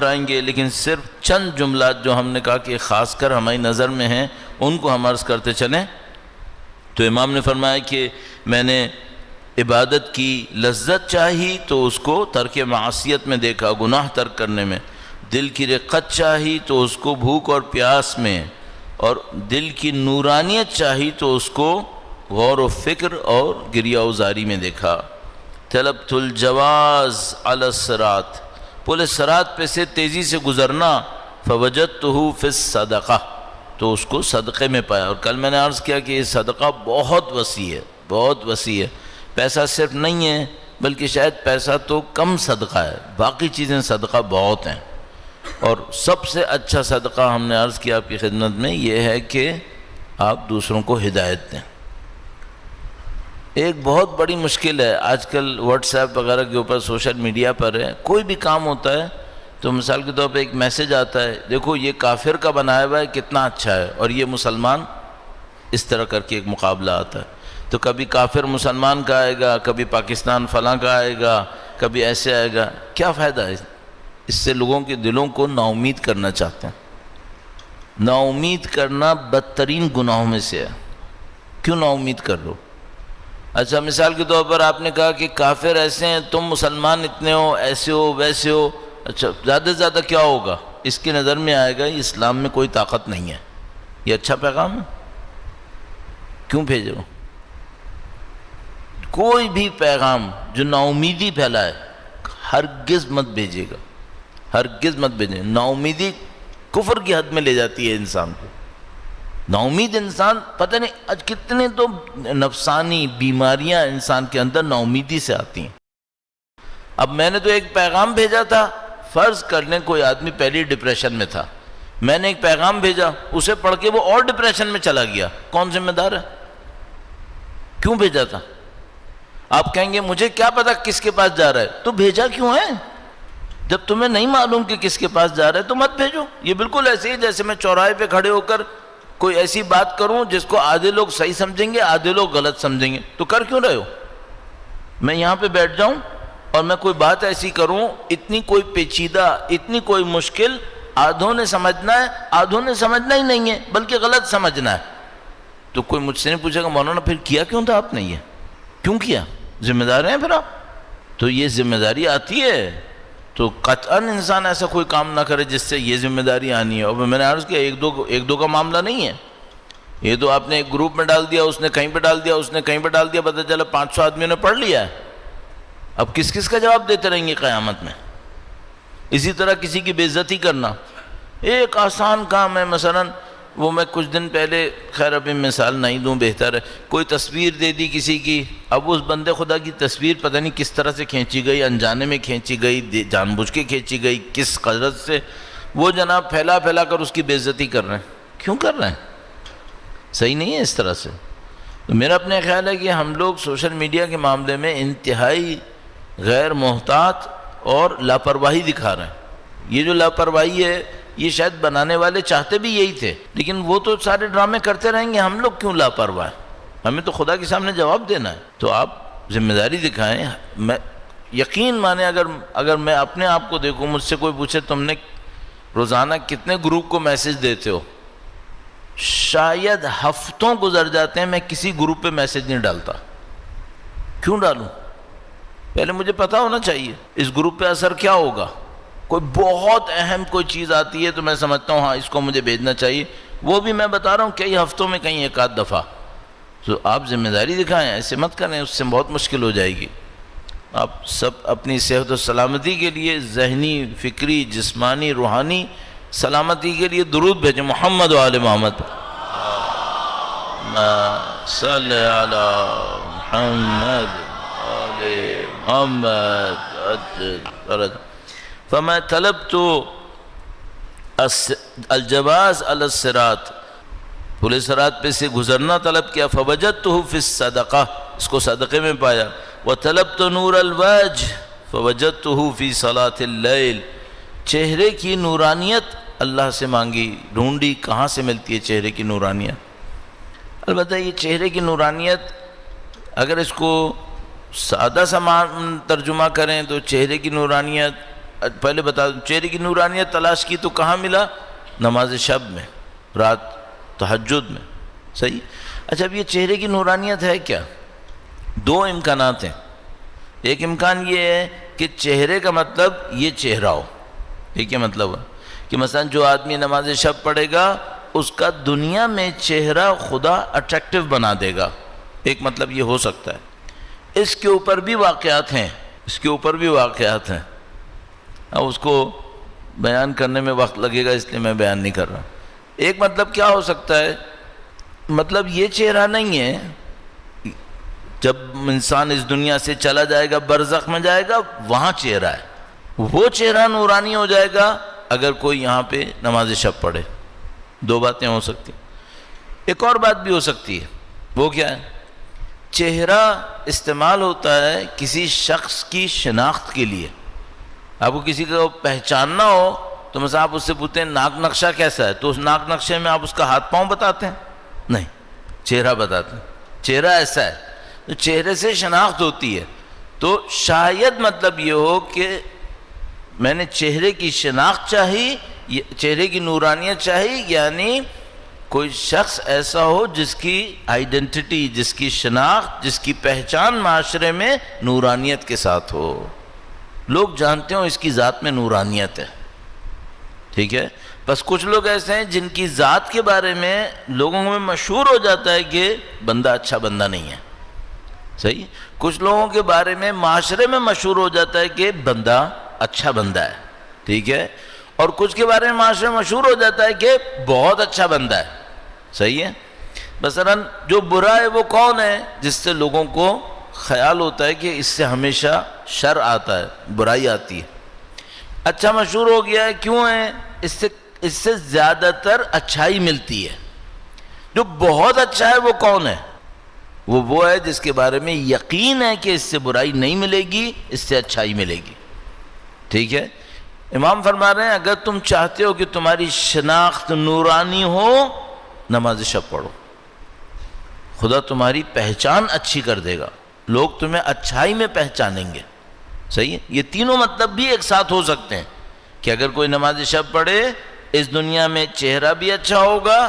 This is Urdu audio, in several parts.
آئیں گے، لیکن صرف چند جملات جو ہم نے کہا کہ خاص کر ہماری نظر میں ہیں ان کو ہم عرض کرتے چلیں۔ تو امام نے فرمایا کہ میں نے عبادت کی لذت چاہی تو اس کو ترک معصیت میں دیکھا، گناہ ترک کرنے میں۔ دل کی رقت چاہی تو اس کو بھوک اور پیاس میں، اور دل کی نورانیت چاہی تو اس کو غور و فکر اور گریہ وزاری میں دیکھا۔ طلبت الجواز علی الصراط، پل صراط پہ سے تیزی سے گزرنا، فوجدتہ فی الصدقہ، تو اس کو صدقے میں پایا۔ اور کل میں نے عرض کیا کہ یہ صدقہ بہت وسیع ہے، بہت وسیع ہے۔ پیسہ صرف نہیں ہے، بلکہ شاید پیسہ تو کم صدقہ ہے، باقی چیزیں صدقہ بہت ہیں۔ اور سب سے اچھا صدقہ ہم نے عرض کیا آپ کی خدمت میں یہ ہے کہ آپ دوسروں کو ہدایت دیں۔ ایک بہت بڑی مشکل ہے آج کل واٹس ایپ وغیرہ کے اوپر، سوشل میڈیا پر ہے، کوئی بھی کام ہوتا ہے تو مثال کے طور پہ ایک میسج آتا ہے، دیکھو یہ کافر کا بنایا ہوا ہے کتنا اچھا ہے، اور یہ مسلمان، اس طرح کر کے ایک مقابلہ آتا ہے۔ تو کبھی کافر مسلمان کا آئے گا، کبھی پاکستان فلاں کا آئے گا، کبھی ایسے آئے گا۔ کیا فائدہ ہے اس سے؟ لوگوں کے دلوں کو نا امید کرنا چاہتے ہیں۔ نا امید کرنا بدترین گناہوں میں سے ہے۔ کیوں نا امید کر لو؟ اچھا مثال کے طور پر آپ نے کہا کہ کافر ایسے ہیں، تم مسلمان اتنے ہو، ایسے ہو ویسے ہو، اچھا زیادہ سے زیادہ کیا ہوگا؟ اس کی نظر میں آئے گا اسلام میں کوئی طاقت نہیں ہے۔ یہ اچھا پیغام ہے؟ کیوں بھیجو؟ کوئی بھی پیغام جو نا امیدی پھیلائے ہرگز مت بھیجے گا، ہرگز مت بھیجے۔ نا امیدی کفر کی حد میں لے جاتی ہے انسان کو۔ نا امید انسان، پتہ نہیں آج کتنے تو نفسانی بیماریاں انسان کے اندر نا امیدی سے آتی ہیں۔ اب میں نے تو ایک پیغام بھیجا تھا، فرض کر لیں کوئی آدمی پہلی ڈپریشن میں تھا، میں نے ایک پیغام بھیجا، اسے پڑھ کے وہ اور ڈپریشن میں چلا گیا، کون ذمہ دار ہے؟ کیوں بھیجا تھا؟ آپ کہیں گے مجھے کیا پتا کس کے پاس جا رہا ہے، تو بھیجا کیوں ہے؟ جب تمہیں نہیں معلوم کہ کس کے پاس جا رہا ہے تو مت بھیجو۔ یہ بالکل ایسے ہی جیسے میں چوراہے پہ کھڑے ہو کر کوئی ایسی بات کروں جس کو آدھے لوگ صحیح سمجھیں گے، آدھے لوگ غلط سمجھیں گے، تو کر کیوں رہے ہو؟ میں یہاں پہ بیٹھ جاؤں اور میں کوئی بات ایسی کروں، اتنی کوئی پیچیدہ، اتنی کوئی مشکل، آدھوں نے سمجھنا ہے، آدھوں نے سمجھنا ہی نہیں ہے بلکہ غلط سمجھنا ہے، تو کوئی مجھ سے نہیں پوچھے گا مولانا پھر کیا کیوں تھا آپ نے؟ یہ کیوں کیا؟ ذمہ دار ہیں پھر آپ؟ تو یہ ذمہ داری آتی ہے تو قطعاً انسان ایسا کوئی کام نہ کرے جس سے یہ ذمہ داری آنی ہے۔ اور میں نے عرض کیا ایک دو کا معاملہ نہیں ہے، یہ تو آپ نے ایک گروپ میں ڈال دیا، اس نے کہیں پہ ڈال دیا، اس نے کہیں پہ ڈال دیا، پتہ چلا 500 آدمیوں نے پڑھ لیا ہے۔ اب کس کس کا جواب دیتے رہیں گے قیامت میں؟ اسی طرح کسی کی بے عزتی کرنا ایک آسان کام ہے۔ مثلا وہ میں کچھ دن پہلے، خیر ابھی مثال نہیں دوں بہتر ہے، کوئی تصویر دے دی کسی کی، اب اس بندے خدا کی تصویر پتہ نہیں کس طرح سے کھینچی گئی، انجانے میں کھینچی گئی، جان بوجھ کے کھینچی گئی، کس قدرت سے، وہ جناب پھیلا پھیلا کر اس کی بے عزتی کر رہے ہیں۔ کیوں کر رہے ہیں؟ صحیح نہیں ہے اس طرح سے۔ تو میرا اپنے خیال ہے کہ ہم لوگ سوشل میڈیا کے معاملے میں انتہائی غیر محتاط اور لاپرواہی دکھا رہے ہیں۔ یہ جو لاپرواہی ہے یہ شاید بنانے والے چاہتے بھی یہی تھے، لیکن وہ تو سارے ڈرامے کرتے رہیں گے، ہم لوگ کیوں لاپرواہ ہیں؟ ہمیں تو خدا کے سامنے جواب دینا ہے۔ تو آپ ذمہ داری دکھائیں۔ میں یقین مانیں اگر میں اپنے آپ کو دیکھوں، مجھ سے کوئی پوچھے تم نے روزانہ کتنے گروپ کو میسج دیتے ہو، شاید ہفتوں گزر جاتے ہیں میں کسی گروپ پہ میسج نہیں ڈالتا۔ کیوں ڈالوں؟ پہلے مجھے پتا ہونا چاہیے اس گروپ پہ اثر کیا ہوگا۔ کوئی بہت اہم کوئی چیز آتی ہے تو میں سمجھتا ہوں ہاں اس کو مجھے بھیجنا چاہیے، وہ بھی میں بتا رہا ہوں کئی ہفتوں میں کہیں ایک آدھ دفعہ۔ تو آپ ذمہ داری دکھائیں، ایسے مت کریں، اس سے بہت مشکل ہو جائے گی۔ آپ سب اپنی صحت و سلامتی کے لیے، ذہنی، فکری، جسمانی، روحانی سلامتی کے لیے درود بھیجیں محمد و آل محمد۔ صلی علی محمد آل محمد۔ فما طلبت الجواز علی الصراط، پل صراط پہ سے گزرنا طلب کیا، فوجدتہ فی الصدقہ، اس کو صدقے میں پایا، وطلبت نور الوجہ فوجدتہ فی صلاۃ اللیل، چہرے کی نورانیت اللہ سے مانگی، ڈھونڈی کہاں سے ملتی ہے چہرے کی نورانیت۔ البتہ یہ چہرے کی نورانیت اگر اس کو سادہ سا ترجمہ کریں تو چہرے کی نورانیت پہلے بتا دوں چہرے کی نورانیت تلاش کی تو کہاں ملا؟ نماز شب میں، رات تہجد میں، صحیح؟ اچھا اب یہ چہرے کی نورانیت ہے کیا؟ دو امکانات ہیں. ایک امکان یہ ہے کہ چہرے کا مطلب یہ چہرہ ہو. یہ کیا مطلب ہے؟ کہ مثلا جو آدمی نماز شب پڑھے گا اس کا دنیا میں چہرہ خدا اٹریکٹیو بنا دے گا. ایک مطلب یہ ہو سکتا ہے. اس کے اوپر بھی واقعات ہیں، اب اس کو بیان کرنے میں وقت لگے گا اس لیے میں بیان نہیں کر رہا. ایک مطلب کیا ہو سکتا ہے؟ مطلب یہ چہرہ نہیں ہے، جب انسان اس دنیا سے چلا جائے گا برزخ میں جائے گا وہاں چہرہ ہے، وہ چہرہ نورانی ہو جائے گا اگر کوئی یہاں پہ نماز شب پڑھے. دو باتیں ہو سکتی ہیں. ایک اور بات بھی ہو سکتی ہے، وہ کیا ہے؟ چہرہ استعمال ہوتا ہے کسی شخص کی شناخت کے لیے. آپ کو کسی کو پہچاننا ہو تو مثلا آپ اس سے پوچھتے ہیں ناک نقشہ کیسا ہے، تو اس ناک نقشے میں آپ اس کا ہاتھ پاؤں بتاتے ہیں؟ نہیں، چہرہ بتاتے ہیں. چہرہ ایسا ہے تو چہرے سے شناخت ہوتی ہے. تو شاید مطلب یہ ہو کہ میں نے چہرے کی شناخت چاہی، چہرے کی نورانیت چاہی، یعنی کوئی شخص ایسا ہو جس کی آئیڈینٹی، جس کی شناخت، جس کی پہچان معاشرے میں نورانیت کے ساتھ ہو، لوگ جانتے ہوں اس کی ذات میں نورانیت ہے. ٹھیک ہے؟ بس کچھ لوگ ایسے ہیں جن کی ذات کے بارے میں لوگوں میں مشہور ہو جاتا ہے کہ بندہ اچھا بندہ نہیں ہے. صحیح؟ کچھ لوگوں کے بارے میں معاشرے میں مشہور ہو جاتا ہے کہ بندہ اچھا بندہ ہے. ٹھیک ہے؟ اور کچھ کے بارے میں معاشرے میں مشہور ہو جاتا ہے کہ بہت اچھا بندہ ہے. صحیح ہے؟ مثلاً جو برا ہے وہ کون ہے؟ جس سے لوگوں کو خیال ہوتا ہے کہ اس سے ہمیشہ شر آتا ہے، برائی آتی ہے. اچھا مشہور ہو گیا ہے، کیوں ہے؟ اس سے زیادہ تر اچھائی ملتی ہے. جو بہت اچھا ہے وہ کون ہے؟ وہ ہے جس کے بارے میں یقین ہے کہ اس سے برائی نہیں ملے گی، اس سے اچھائی ملے گی. ٹھیک ہے؟ امام فرما رہے ہیں اگر تم چاہتے ہو کہ تمہاری شناخت نورانی ہو، نماز شب پڑھو. خدا تمہاری پہچان اچھی کر دے گا، لوگ تمہیں اچھائی میں پہچانیں گے. صحیح ہے؟ یہ تینوں مطلب بھی ایک ساتھ ہو سکتے ہیں کہ اگر کوئی نماز شب پڑھے اس دنیا میں چہرہ بھی اچھا ہوگا،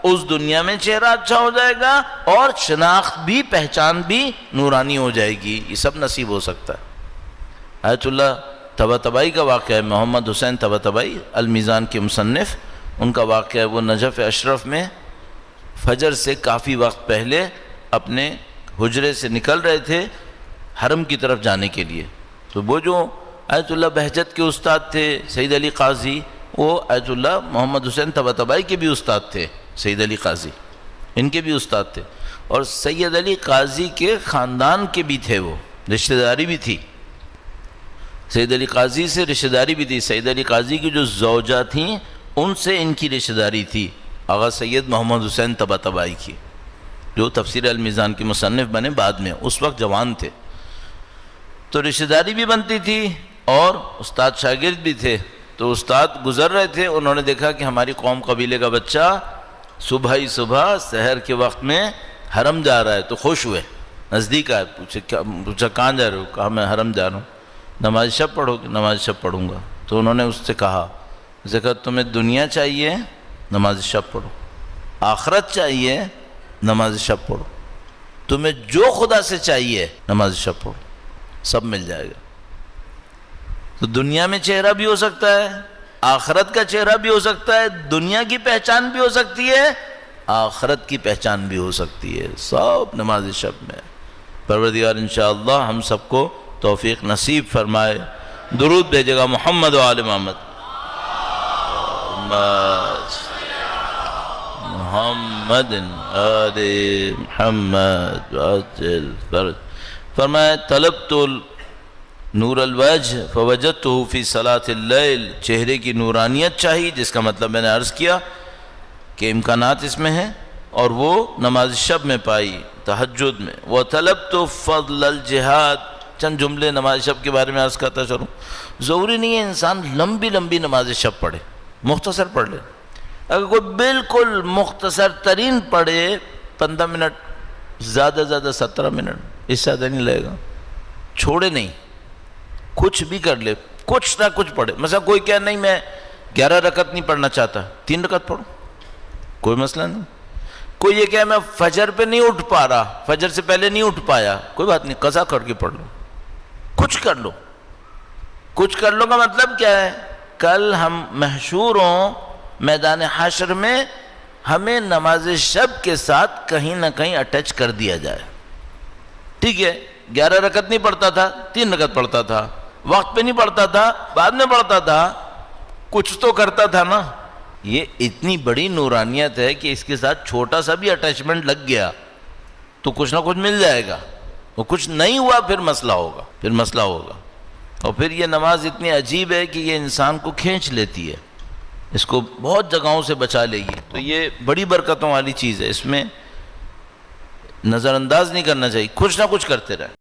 اس دنیا میں چہرہ اچھا ہو جائے گا، اور شناخت بھی، پہچان بھی نورانی ہو جائے گی. یہ سب نصیب ہو سکتا ہے. آیت اللہ طباطبائی کا واقعہ ہے، محمد حسین طباطبائی المیزان کے مصنف، ان کا واقعہ ہے. وہ نجف اشرف میں فجر سے کافی وقت پہلے اپنے حجرے سے نکل رہے تھے حرم کی طرف جانے کے لیے. تو وہ جو آیت اللہ بہجت کے استاد تھے سید علی قاضی، وہ آیت اللہ محمد حسین طباطبائی کے بھی استاد تھے. سید علی قاضی ان کے بھی استاد تھے، اور سید علی قاضی کے خاندان کے بھی تھے، وہ رشتہ داری بھی تھی. سید علی قاضی سے رشتہ داری بھی تھی. سید علی قاضی کی جو زوجہ تھیں ان سے ان کی رشتہ داری تھی آغا سید محمد حسین طباطبائی کی، جو تفسیر المیزان کے مصنف بنے بعد میں، اس وقت جوان تھے. تو رشتہ داری بھی بنتی تھی اور استاد شاگرد بھی تھے. تو استاد گزر رہے تھے، انہوں نے دیکھا کہ ہماری قوم قبیلے کا بچہ صبح ہی صبح سحر کے وقت میں حرم جا رہا ہے، تو خوش ہوئے. نزدیک آئے، پوچھا کہاں جا رہے ہو؟ کہا میں حرم جا رہا ہوں. نماز شب پڑھو گے؟ نماز شب پڑھوں گا. تو انہوں نے اس سے کہا تمہیں دنیا چاہیے، نماز شب پڑھو. آخرت چاہیے، نماز شب پڑھو. تمہیں جو خدا سے چاہیے نماز شب پڑھو، سب مل جائے گا. تو دنیا میں چہرہ بھی ہو سکتا ہے، آخرت کا چہرہ بھی ہو سکتا ہے، دنیا کی پہچان بھی ہو سکتی ہے، آخرت کی پہچان بھی ہو سکتی ہے. سب نماز شب میں. پروردگار انشاءاللہ ہم سب کو توفیق نصیب فرمائے. درود بھیجے گا محمد و آل محمد. محمد آل محمد وعجل فرج. فرمایا طلبت نور الوجہ فوجدتہ فی صلاۃ اللیل. چہرے کی نورانیت چاہیے، جس کا مطلب میں نے عرض کیا کہ امکانات اس میں ہیں، اور وہ نماز شب میں پائی، تہجد میں. وطلبت فضل الجہاد. چند جملے نماز شب کے بارے میں عرض کرتا چلوں. ضروری نہیں ہے انسان لمبی لمبی نماز شب پڑھے، مختصر پڑھ لے. اگر کوئی بالکل مختصر ترین پڑھے 15 منٹ، زیادہ زیادہ 17 منٹ، اس سے زیادہ نہیں لگے گا. چھوڑے نہیں، کچھ بھی کر لے. کچھ نہ کچھ پڑھے. مثلا کوئی کہے نہیں میں 11 رکعت نہیں پڑھنا چاہتا, 3 رکعت پڑھو, کوئی مسئلہ نہیں. کوئی یہ کہے میں فجر پہ نہیں اٹھ پا رہا, فجر سے پہلے نہیں اٹھ پایا, کوئی بات نہیں, قضا کر کے پڑھ لو, کچھ کر لو. کچھ کر لو کا مطلب کیا ہے؟ کل ہم محشور ہوں میدان حشر میں, ہمیں نماز شب کے ساتھ کہیں نہ کہیں اٹیچ کر دیا جائے. ٹھیک ہے, 11 رکعت نہیں پڑھتا تھا, 3 رکعت پڑھتا تھا, وقت پہ نہیں پڑھتا تھا, بعد میں پڑھتا تھا, کچھ تو کرتا تھا نا. یہ اتنی بڑی نورانیت ہے کہ اس کے ساتھ چھوٹا سا بھی اٹیچمنٹ لگ گیا تو کچھ نہ کچھ مل جائے گا, اور کچھ نہیں ہوا پھر مسئلہ ہوگا. اور پھر یہ نماز اتنی عجیب ہے کہ یہ انسان کو کھینچ لیتی ہے, اس کو بہت جگہوں سے بچا لے گی. تو یہ بڑی برکتوں والی چیز ہے, اس میں نظر انداز نہیں کرنا چاہیے, کچھ نہ کچھ کرتے رہیں.